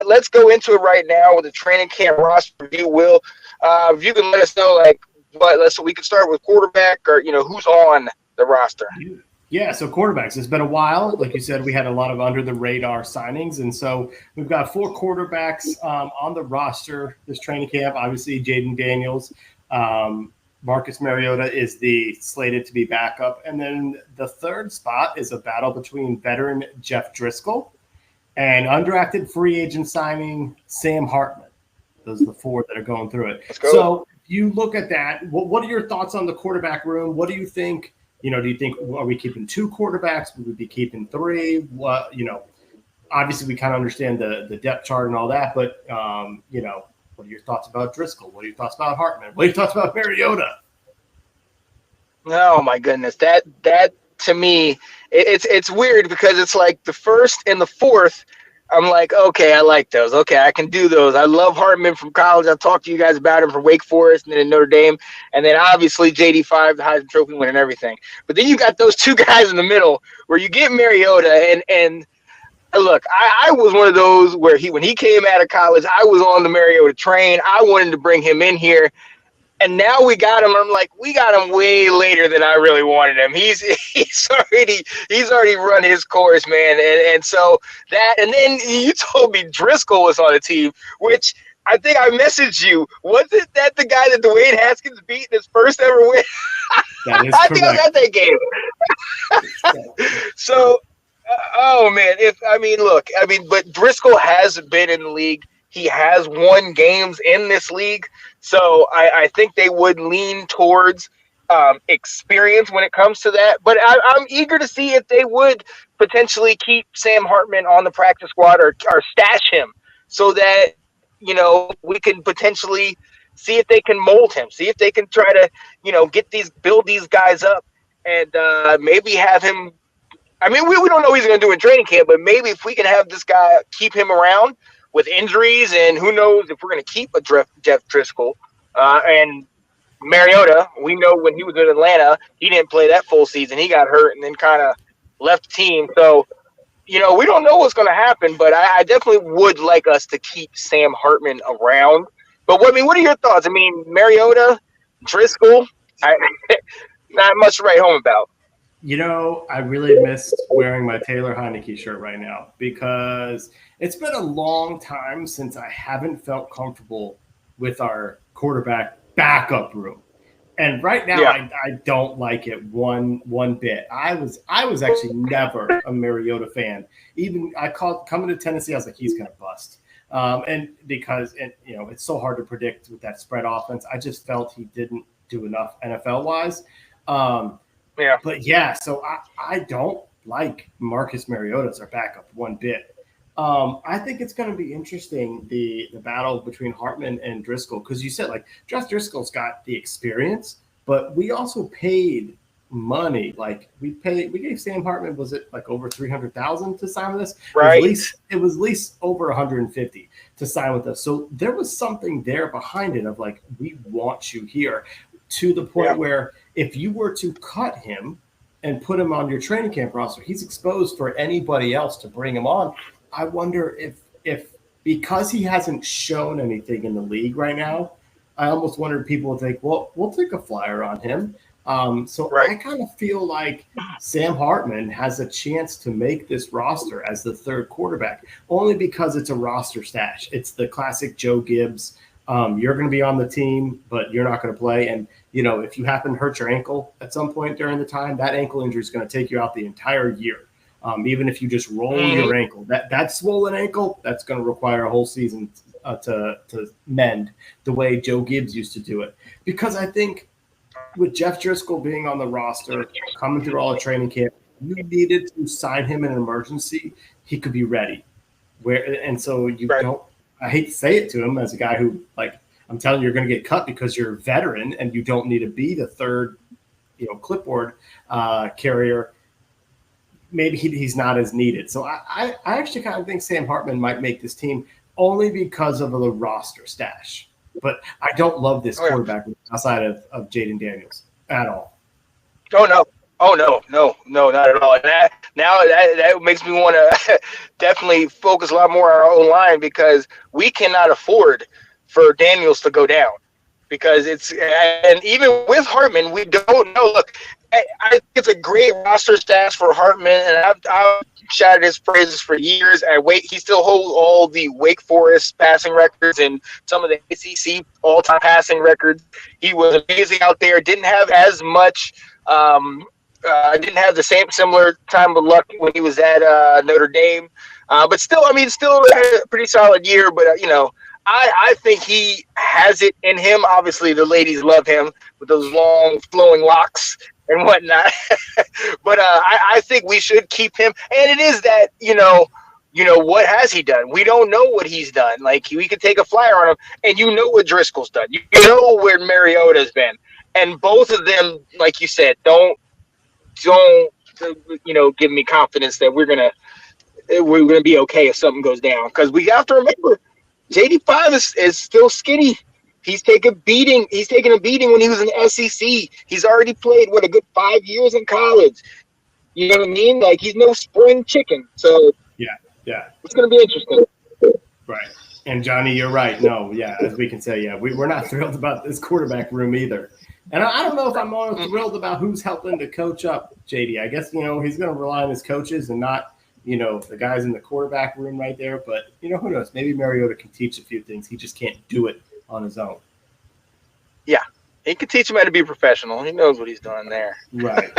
let's go into it right now with the training camp roster review. Will, if you can let us know, like, so we can start with quarterback, or who's on the roster. Yeah, so quarterbacks. It's been a while. Like you said, we had a lot of under-the-radar signings, and so we've got 4 quarterbacks on the roster this training camp. Obviously, Jaden Daniels, Marcus Mariota is slated to be backup, and then the third spot is a battle between veteran Jeff Driscoll and undrafted free agent signing Sam Hartman. Those are the 4 that are going through it. Let's go. So if you look at that, what are your thoughts on the quarterback room? What do you think? Do you think, are we keeping 2 quarterbacks? Would we be keeping 3? What, obviously we kind of understand the depth chart and all that, but, what are your thoughts about Driscoll? What are your thoughts about Hartman? What are your thoughts about Mariota? Oh my goodness. That to me, it's weird because it's like the first and the fourth, I'm like, okay, I like those. Okay, I can do those. I love Hartman from college. I've talked to you guys about him from Wake Forest and then in Notre Dame. And then obviously JD5, the Heisman Trophy winner and everything. But then you got those 2 guys in the middle where you get Mariota. And look, I was one of those where when he came out of college, I was on the Mariota train. I wanted to bring him in here. And now we got him. I'm like, we got him way later than I really wanted him. He's already run his course, man. And so that, and then you told me Driscoll was on the team, which I think I messaged you. Wasn't that the guy that Dwayne Haskins beat in his first ever win? That is I think I got that game. So, oh man, but Driscoll has been in the league. He has won games in this league. So I think they would lean towards experience when it comes to that. But I'm eager to see if they would potentially keep Sam Hartman on the practice squad or stash him so that, we can potentially see if they can mold him, see if they can try to, build these guys up and maybe have him. I mean, we don't know what he's going to do in training camp, but maybe if we can have this guy, keep him around with injuries, and who knows if we're going to keep a Jeff Driscoll and Mariota. We know when he was in Atlanta, he didn't play that full season. He got hurt and then kind of left the team. So, we don't know what's going to happen, but I definitely would like us to keep Sam Hartman around. But what are your thoughts? I mean, Mariota, Driscoll, not much to write home about. I really missed wearing my Taylor Heineke shirt right now because it's been a long time since I haven't felt comfortable with our quarterback backup room. And right now, yeah. I don't like it one bit. I was actually never a Mariota fan. Even coming to Tennessee, I was like, he's going to bust. And because it's so hard to predict with that spread offense. I just felt he didn't do enough NFL wise. Yeah. But yeah, so I don't like Marcus Mariota as our backup one bit. I think it's going to be interesting, the battle between Hartman and Driscoll, because you said, like, Jeff Driscoll's got the experience, but we also paid money. Like, we gave Sam Hartman, was it like over $300,000 to sign with us? Right. It was at least over $150 to sign with us. So there was something there behind it of like, we want you here, to the point where if you were to cut him and put him on your training camp roster, he's exposed for anybody else to bring him on. I wonder if because he hasn't shown anything in the league right now, I almost wonder if people would think, well, we'll take a flyer on him. I kind of feel like Sam Hartman has a chance to make this roster as the third quarterback, only because it's a roster stash. It's the classic Joe Gibbs. You're going to be on the team, but you're not going to play. And, if you happen to hurt your ankle at some point during the time, that ankle injury is going to take you out the entire year. Even if you just roll your ankle, that swollen ankle, that's going to require a whole season to mend the way Joe Gibbs used to do it. Because I think with Jeff Driscoll being on the roster, coming through all the training camp, you needed to sign him in an emergency. He could be ready. So you don't. I hate to say it to him as a guy who, like, I'm telling you, you're going to get cut because you're a veteran and you don't need to be the third, clipboard carrier. Maybe he's not as needed. So I actually kind of think Sam Hartman might make this team only because of the roster stash. But I don't love this quarterback outside of Jaden Daniels at all. Oh, no. Oh no, not at all. And that makes me want to definitely focus a lot more on our own line, because we cannot afford for Daniels to go down, because and even with Hartman, we don't know. Look, I think it's a great roster stats for Hartman, and I've shouted his praises for years. He still holds all the Wake Forest passing records and some of the ACC all-time passing records. He was amazing out there. Didn't have as much. I didn't have the similar time of luck when he was at Notre Dame, but still, I mean, still had a pretty solid year. But I think he has it in him. Obviously, the ladies love him with those long flowing locks and whatnot. But I think we should keep him. And it is that what has he done? We don't know what he's done. Like, we could take a flyer on him, and you know what Driscoll's done. You know where Mariota's been, and both of them, like you said, don't give me confidence that we're gonna be okay if something goes down, because we have to remember JD5 is still skinny. He's taking a beating when he was in the SEC. He's already played a good 5 years in college. You know what I mean? Like, he's no spring chicken. So yeah, it's gonna be interesting. Right. And Johnny, you're right. No, as we can say, we're not thrilled about this quarterback room either. And I don't know if I'm more thrilled about who's helping to coach up JD. I guess, he's going to rely on his coaches and not, the guys in the quarterback room right there. But, who knows? Maybe Mariota can teach a few things. He just can't do it on his own. Yeah. He can teach him how to be professional. He knows what he's doing there. Right.